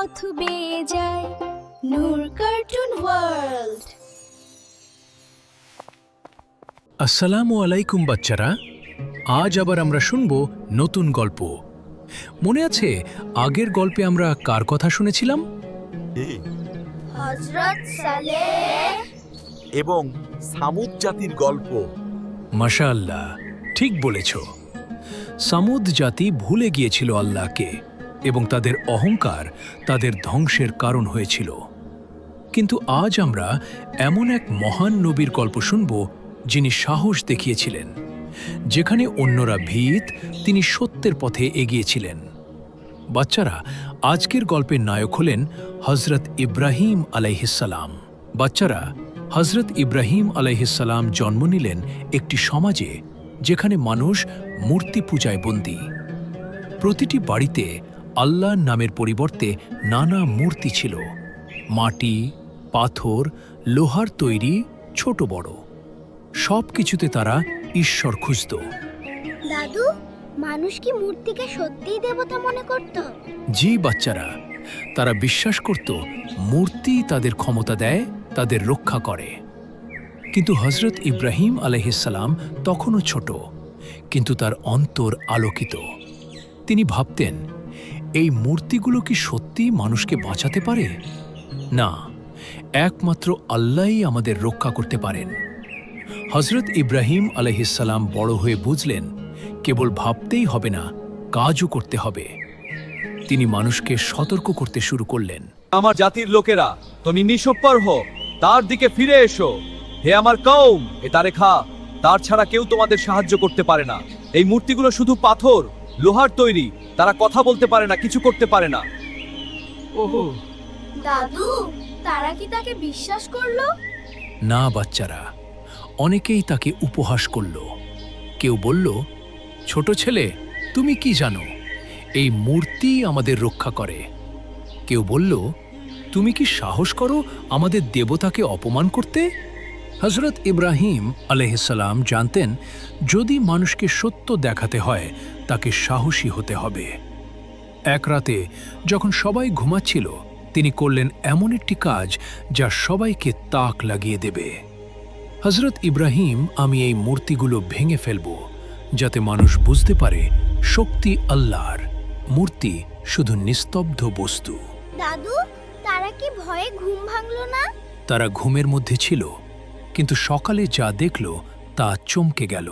পথ বেয়ে যায়। নূর কার্টুন ওয়ার্ল্ড। আসসালামু আলাইকুম বাচ্চারা, আজ আবার আমরা শুনব নতুন গল্প। মনে আছে আগের গল্পে আমরা কার কথা শুনেছিলাম? হযরত সালেহ এবং সামুদ জাতির গল্প। মাশাআল্লাহ, ঠিক বলেছ। সামুদ জাতি ভুলে গিয়েছিল আল্লাহকে এবং তাদের অহংকার তাদের ধ্বংসের কারণ হয়েছিল। কিন্তু আজ আমরা এমন এক মহান নবীর গল্প শুনব যিনি সাহস দেখিয়েছিলেন। যেখানে অন্যরা ভীত, তিনি সত্যের পথে এগিয়েছিলেন। বাচ্চারা, আজকের গল্পের নায়ক হলেন হযরত ইব্রাহিম আলাইহিসসালাম। বাচ্চারা, হযরত ইব্রাহিম আলাইহিসসালাম জন্ম নিলেন একটি সমাজে যেখানে মানুষ মূর্তি পূজায় বন্দী। প্রতিটি বাড়িতে আল্লাহর নামের পরিবর্তে নানা মূর্তি ছিল, মাটি, পাথর, লোহার তৈরি, ছোট বড়। সব কিছুতে তারা ঈশ্বর খুঁজত। দাদু, মানুষ কি মূর্তিকে সত্যিই দেবতা মনে করত? জি বাচ্চারা, তারা বিশ্বাস করত মূর্তি তাদের ক্ষমতা দেয়, তাদের রক্ষা করে। কিন্তু হযরত ইব্রাহিম আলাইহিসসালাম তখনও ছোট, কিন্তু তার অন্তর আলোকিত। তিনি ভাবতেন, এই মূর্তিগুলো কি সত্যিই মানুষকে বাঁচাতে পারে? না, একমাত্র আল্লাহই আমাদের রক্ষা করতে পারেন। হযরত ইব্রাহিম আলাইহিসসালাম বড় হয়ে বুঝলেন, কেবল ভাবতেই হবে না, কাজও করতে হবে। তিনি মানুষকে সতর্ক করতে শুরু করলেন। আমার জাতির লোকেরা, তুমি নিঃস্বর হো, তার দিকে ফিরে এসো। হে আমার কওম, এটা রেখা, তার ছাড়া কেউ তোমাদের সাহায্য করতে পারে না। এই মূর্তিগুলো শুধু পাথর, লোহার তৈরি, তারা কথা বলতে পারে না, কিছু করতে পারে না। ওহো, দাদু, তারা কি তাকে বিশ্বাস করলো? না বাচ্চারা, অনেকেই তাকে উপহাস করল। কেউ বলল, ছোট ছেলে, তুমি কি জানো, এই মূর্তি আমাদের রক্ষা করে। কেউ বলল, তুমি কি সাহস করো আমাদের দেবতাকে অপমান করতে? হযরত ইব্রাহিম আলাইহিসসালাম জানতেন, যদি মানুষকে সত্য দেখাতে হয় তাকে সাহসী হতে হবে। এক রাতে যখন সবাই ঘুমাচ্ছিল, তিনি করলেন এমন একটি কাজ যা সবাইকে তাক লাগিয়ে দেবে। হযরত ইব্রাহিম, আমি এই মূর্তিগুলো ভেঙে ফেলব, যাতে মানুষ বুঝতে পারে শক্তি আল্লাহর, মূর্তি শুধু নিস্তব্ধ বস্তু। দাদু, তারা কি ভয়ে ঘুম ভাঙলো না? তারা ঘুমের মধ্যে ছিল, কিন্তু সকালে যা দেখল তা চমকে গেল।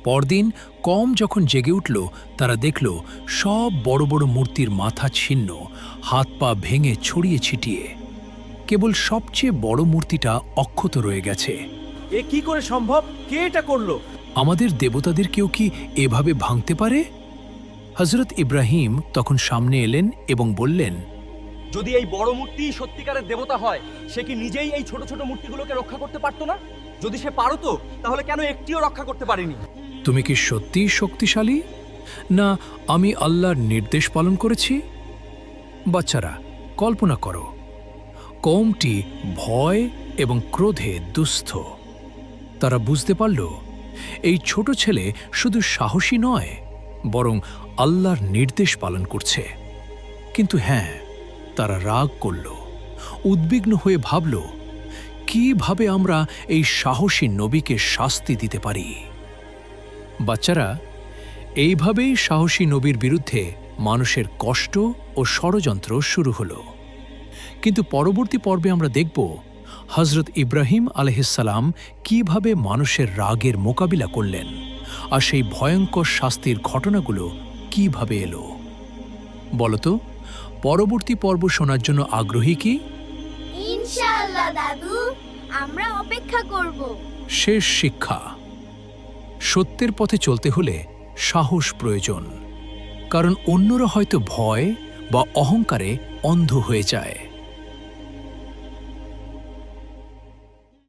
পরদিন কম যখন জেগে উঠল, তারা দেখল সব বড় বড় মূর্তির মাথা ছিন্ন, হাত পা ভেঙে ছড়িয়ে ছিটিয়ে। কেবল সবচেয়ে বড় মূর্তিটা অক্ষত রয়ে গেছে। এ কি করে সম্ভব? কে এটা করলো? আমাদের দেবতাদের কেউ কি এভাবে ভাঙতে পারে? হযরত ইব্রাহিম তখন সামনে এলেন এবং বললেন, যদি এই বড় মূর্তি সত্যিকারের দেবতা হয়, সে কি নিজেই এই ছোট ছোট মূর্তিগুলোকে রক্ষা করতে পারতো না? যদি সে পারতো, তাহলে কেন একটিও রক্ষা করতে পারেনি? তুমি কি সত্যিই শক্তিশালী, না আমি আল্লাহর নির্দেশ পালন করেছি? বাচ্চারা, কল্পনা করো, কওমটি ভয় এবং ক্রোধে দুস্থ। তারা বুঝতে পারল, এই ছোট ছেলে শুধু সাহসী নয়, বরং আল্লাহর নির্দেশ পালন করছে। কিন্তু হ্যাঁ, তারা রাগ করল, উদ্বিগ্ন হয়ে ভাবল, কিভাবে আমরা এই সাহসী নবীকে শাস্তি দিতে পারি। বাচ্চারা, এইভাবেই সাহসী নবীর বিরুদ্ধে মানুষের কষ্ট ও ষড়যন্ত্র শুরু হলো। কিন্তু পরবর্তী পর্বে আমরা দেখব হযরত ইব্রাহিম আলাইহিসসালাম কিভাবে মানুষের রাগের মোকাবিলা করলেন, আর সেই ভয়ঙ্কর শাস্তির ঘটনাগুলো কিভাবে এলো। বলতো, পরবর্তী পর্ব শোনার জন্য আগ্রহী কি? ইনশাআল্লাহ দাদু, আমরা অপেক্ষা করব। শেষ শিক্ষা: সত্যের পথে চলতে হলে সাহস প্রয়োজন, কারণ অন্যরা হয়তো ভয় বা অহংকারে অন্ধ হয়ে যায়।